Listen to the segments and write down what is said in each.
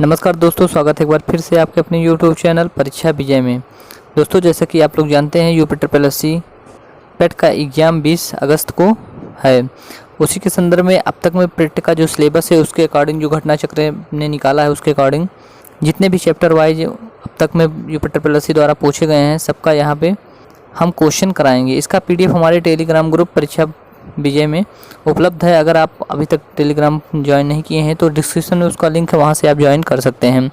नमस्कार दोस्तों, स्वागत है एक बार फिर से आपके अपने YouTube चैनल परीक्षा विजय में। दोस्तों, जैसा कि आप लोग जानते हैं UPSSC पेट का एग्ज़ाम 20 अगस्त को है। उसी के संदर्भ में अब तक में पेट का जो सिलेबस है उसके अकॉर्डिंग जो घटना चक्र ने निकाला है उसके अकॉर्डिंग जितने भी चैप्टर वाइज अब तक में UPSSC द्वारा पूछे गए हैं सबका यहाँ पे हम क्वेश्चन कराएंगे। इसका PDF हमारे टेलीग्राम ग्रुप परीक्षा विजय में उपलब्ध है। अगर आप अभी तक टेलीग्राम ज्वाइन नहीं किए हैं तो डिस्क्रिप्शन में उसका लिंक है, वहां से आप ज्वाइन कर सकते हैं।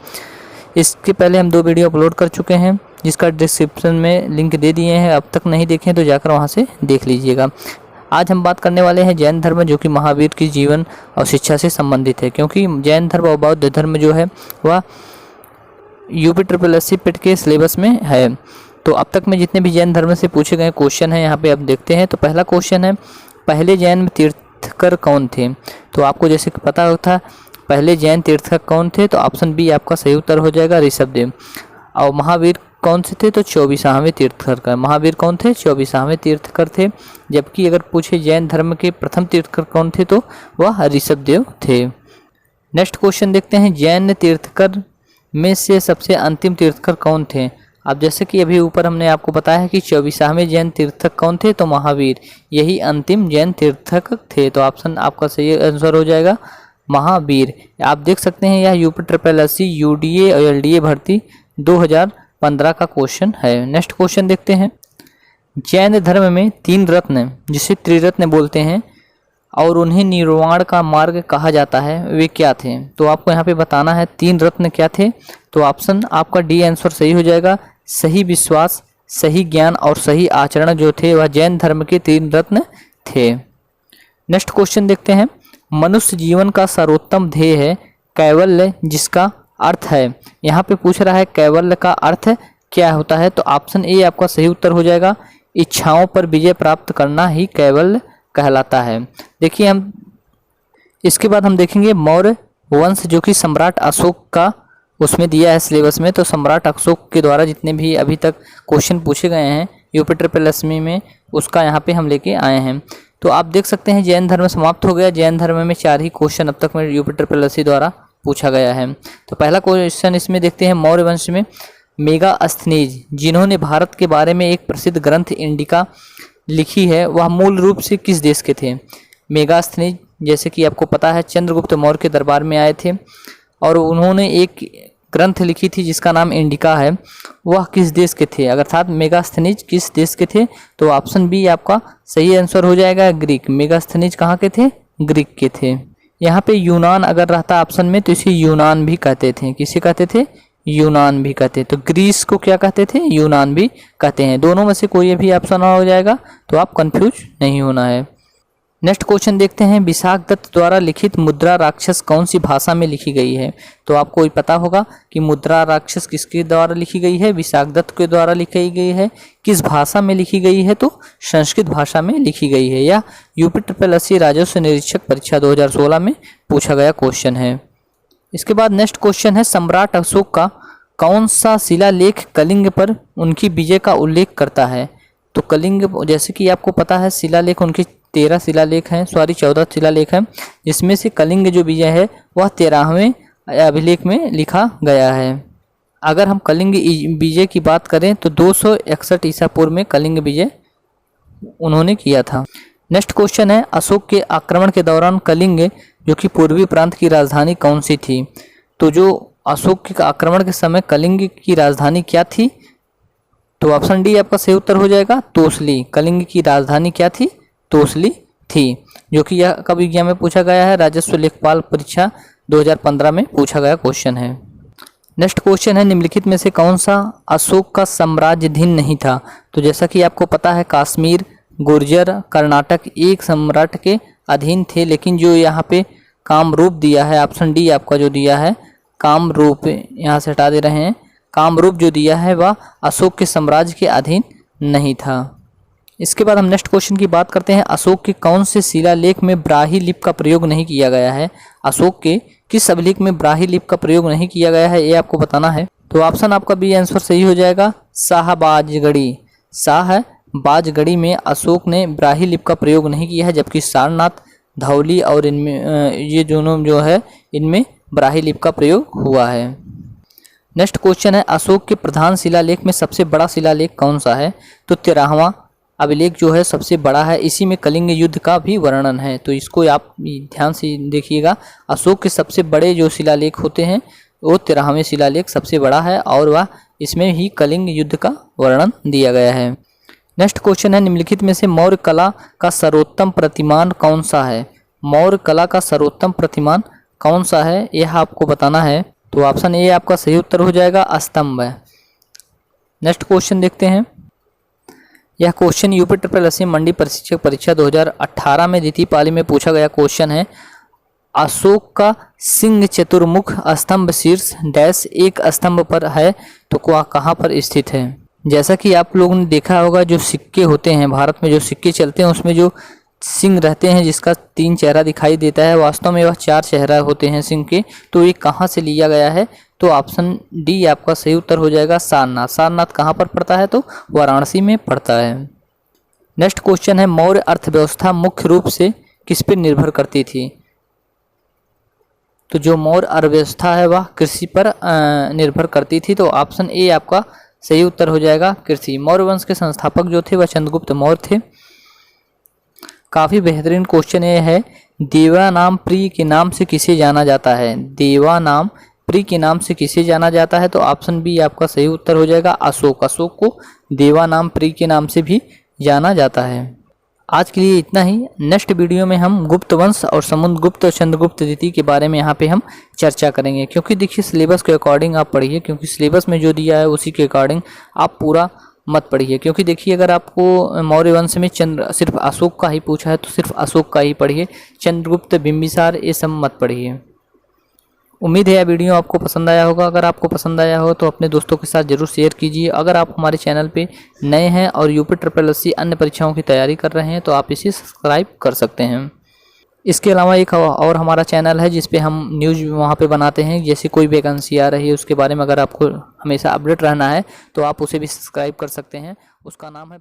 इसके पहले हम 2 वीडियो अपलोड कर चुके हैं जिसका डिस्क्रिप्शन में लिंक दे दिए हैं। अब तक नहीं देखें तो जाकर वहां से देख लीजिएगा। आज हम बात करने वाले हैं जैन धर्म, जो कि महावीर की जीवन और शिक्षा से संबंधित है, क्योंकि जैन धर्म और बौद्ध धर्म जो है वह UPSSC पेट के सिलेबस में है। तो अब तक में जितने भी जैन धर्म से पूछे गए क्वेश्चन हैं यहाँ पे आप देखते हैं। तो पहला क्वेश्चन है, पहले जैन तीर्थकर कौन थे? तो आपको जैसे कि पता था पहले जैन तीर्थकर कौन थे, तो ऑप्शन बी आपका सही उत्तर हो जाएगा, ऋषभदेव। और महावीर कौन से थे? तो 24वां तीर्थकर। महावीर कौन थे? 24वां तीर्थकर थे। जबकि अगर पूछे जैन धर्म के प्रथम तीर्थकर कौन थे तो वह ऋषभदेव थे। नेक्स्ट क्वेश्चन देखते हैं, जैन तीर्थकर में से सबसे अंतिम तीर्थकर कौन थे? अब जैसे कि अभी ऊपर हमने आपको बताया है कि 24वें जैन तीर्थक कौन थे, तो महावीर यही अंतिम जैन तीर्थक थे। तो ऑप्शन आपका सही आंसर हो जाएगा महावीर। आप देख सकते हैं यह UPSSC UDA और LDA भर्ती 2015 का क्वेश्चन है। नेक्स्ट क्वेश्चन देखते हैं, जैन धर्म में 3 रत्न जिसे त्रिरत्न बोलते हैं और उन्हें निर्वाण का मार्ग कहा जाता है, वे क्या थे? तो आपको यहाँ पे बताना है 3 रत्न क्या थे। तो ऑप्शन आपका डी आंसर सही हो जाएगा। सही विश्वास, सही ज्ञान और सही आचरण जो थे वह जैन धर्म के 3 रत्न थे। नेक्स्ट क्वेश्चन देखते हैं, मनुष्य जीवन का सर्वोत्तम ध्येय है कैवल्य, जिसका अर्थ है, यहाँ पे पूछ रहा है कैवल्य का अर्थ क्या होता है? तो ऑप्शन ए आपका सही उत्तर हो जाएगा, इच्छाओं पर विजय प्राप्त करना ही कैवल्य कहलाता है। देखिए हम इसके बाद हम देखेंगे मौर्य वंश, जो कि सम्राट अशोक का उसमें दिया है सिलेबस में। तो सम्राट अशोक के द्वारा जितने भी अभी तक क्वेश्चन पूछे गए हैं UPSSC में उसका यहाँ पे हम लेके आए हैं। तो आप देख सकते हैं जैन धर्म समाप्त हो गया। जैन धर्म में 4 ही क्वेश्चन अब तक में UPSSC द्वारा पूछा गया है। तो पहला क्वेश्चन इसमें देखते हैं, मौर्य वंश में मेगास्थनीज जिन्होंने भारत के बारे में एक प्रसिद्ध ग्रंथ इंडिका लिखी है वह मूल रूप से किस देश के थे? मेगास्थनीज जैसे कि आपको पता है चंद्रगुप्त मौर्य के दरबार में आए थे और उन्होंने एक ग्रंथ लिखी थी जिसका नाम इंडिका है। वह किस देश के थे? अर्थात मेगास्थनीज किस देश के थे? तो ऑप्शन बी आपका सही आंसर हो जाएगा, ग्रीक। मेगास्थनीज कहाँ के थे? ग्रीक के थे। यहाँ पे यूनान अगर रहता ऑप्शन में तो इसे यूनान भी कहते थे। किसे कहते थे? यूनान भी कहते। तो ग्रीस को क्या कहते थे? यूनान भी कहते हैं। दोनों में से कोई भी ऑप्शन हो जाएगा, तो आप कंफ्यूज नहीं होना है। नेक्स्ट क्वेश्चन देखते हैं, विशाख दत्त द्वारा लिखित मुद्रा राक्षस कौन सी भाषा में लिखी गई है? तो आपको ही पता होगा कि मुद्रा राक्षस किसके द्वारा लिखी गई है? विशाख दत्त के द्वारा लिखी गई है। किस भाषा में लिखी गई है? तो संस्कृत भाषा में लिखी गई है। यह UPSSC राजस्व निरीक्षक परीक्षा 2016 में पूछा गया क्वेश्चन है। इसके बाद नेक्स्ट क्वेश्चन है, सम्राट अशोक का कौन सा शिलालेख कलिंग पर उनकी विजय का उल्लेख करता है? तो कलिंग जैसे कि आपको पता है शिलालेख उनके 14 शिलालेख हैं, जिसमें से कलिंग जो विजय है वह 13वें अभिलेख में लिखा गया है। अगर हम कलिंग विजय की बात करें तो 261 ईसा पूर्व में कलिंग विजय उन्होंने किया था। नेक्स्ट क्वेश्चन है, अशोक के आक्रमण के दौरान कलिंग जो कि पूर्वी प्रांत की राजधानी कौन सी थी? तो जो अशोक के आक्रमण के समय कलिंग की राजधानी क्या थी? तो ऑप्शन डी आपका सही उत्तर हो जाएगा, तोसली। कलिंग की राजधानी क्या थी? तोसली थी, जो कि यह कब एग्जाम में पूछा गया है? राजस्व लेखपाल परीक्षा 2015 में पूछा गया क्वेश्चन है। नेक्स्ट क्वेश्चन है, निम्नलिखित में से कौन सा अशोक का साम्राज्याधीन नहीं था? तो जैसा कि आपको पता है कश्मीर, गुर्जर, कर्नाटक एक सम्राट के अधीन थे, लेकिन जो यहाँ पे कामरूप दिया है, ऑप्शन डी आपका जो दिया है कामरूप, यहाँ से हटा दे रहे हैं, कामरूप जो दिया है वह अशोक के साम्राज्य के अधीन नहीं था। इसके बाद हम नेक्स्ट क्वेश्चन की बात करते हैं, अशोक के कौन से शिलालेख में ब्राह्मी लिपि का प्रयोग नहीं किया गया है? अशोक के किस अभिलेख में ब्राह्मी लिपि का प्रयोग नहीं किया गया है, ये आपको बताना है। तो ऑप्शन आपका बी आंसर सही हो जाएगा, शाहबाजगढ़ी। शाहबाजगढ़ी में अशोक ने ब्राह्मी लिपि का प्रयोग नहीं किया है, जबकि सारनाथ, धौली और इनमें ये दोनों जो है इनमें ब्राह्मी लिपि का प्रयोग हुआ है। नेक्स्ट क्वेश्चन है अशोक के प्रधान शिलालेख में सबसे बड़ा शिलालेख कौन सा है? तो 13वां अभिलेख जो है सबसे बड़ा है, इसी में कलिंग युद्ध का भी वर्णन है। तो इसको आप ध्यान से देखिएगा, अशोक के सबसे बड़े जो शिलालेख होते हैं वो 13वें शिलालेख सबसे बड़ा है और वह इसमें ही कलिंग युद्ध का वर्णन दिया गया है। नेक्स्ट क्वेश्चन है निम्नलिखित में से मौर्य कला का सर्वोत्तम प्रतिमान कौन सा है? मौर्य कला का सर्वोत्तम प्रतिमान कौन सा है यह आपको बताना है। तो ऑप्शन ए आपका सही उत्तर हो जाएगा स्तंभ है। नेक्स्ट क्वेश्चन देखते हैं। यह क्वेश्चन यूपी ट्रिपल मंडी प्रशिक्षक परीक्षा 2018 में द्वितीय पाली में पूछा गया क्वेश्चन है। अशोक का सिंह चतुर्मुख स्तंभ शीर्ष डैश एक स्तंभ पर है तो कहाँ पर स्थित है? जैसा कि आप लोगों ने देखा होगा जो सिक्के होते हैं भारत में, जो सिक्के चलते हैं उसमें जो सिंह रहते हैं जिसका 3 चेहरा दिखाई देता है, वास्तव में वह 4 चेहरा होते हैं सिंह के। तो ये कहाँ से लिया गया है? तो ऑप्शन डी आपका सही उत्तर हो जाएगा सारनाथ। सारनाथ कहाँ पर पड़ता है? तो वाराणसी में पड़ता है। नेक्स्ट क्वेश्चन है मौर्य अर्थव्यवस्था मुख्य रूप से किस पर निर्भर करती थी? तो जो मौर्य अर्थव्यवस्था है वह कृषि पर निर्भर करती थी। तो ऑप्शन ए आपका सही उत्तर हो जाएगा कृषि। मौर्य वंश के संस्थापक जो थे वह चंद्रगुप्त मौर्य थे। काफ़ी बेहतरीन क्वेश्चन ये है, देवानाम प्रिय के नाम से किसे जाना जाता है? देवानाम प्रिय के नाम से किसे जाना जाता है? तो ऑप्शन बी आपका सही उत्तर हो जाएगा अशोक। अशोक को देवानाम प्रिय के नाम से भी जाना जाता है। आज के लिए इतना ही। नेक्स्ट वीडियो में हम गुप्त वंश और समुद्रगुप्त और चंद्रगुप्त द्वितीय के बारे में यहाँ पे हम चर्चा करेंगे। क्योंकि देखिए सिलेबस के अकॉर्डिंग आप पढ़िए, क्योंकि सिलेबस में जो दिया है उसी के अकॉर्डिंग आप पूरा मत पढ़िए। क्योंकि देखिए अगर आपको मौर्य वंश में सिर्फ अशोक का ही पूछा है तो सिर्फ अशोक का ही पढ़िए, चंद्रगुप्त बिंबिसार ये सब मत पढ़िए। उम्मीद है यह वीडियो आपको पसंद आया होगा। अगर आपको पसंद आया हो तो अपने दोस्तों के साथ ज़रूर शेयर कीजिए। अगर आप हमारे चैनल पे नए हैं और यूपी ट्रिपल एससी अन्य परीक्षाओं की तैयारी कर रहे हैं तो आप इसे सब्सक्राइब कर सकते हैं। इसके अलावा एक और हमारा चैनल है जिस पे हम न्यूज़ वहाँ पे बनाते हैं, जैसे कोई वैकेंसी आ रही है उसके बारे में अगर आपको हमेशा अपडेट रहना है तो आप उसे भी सब्सक्राइब कर सकते हैं। उसका नाम है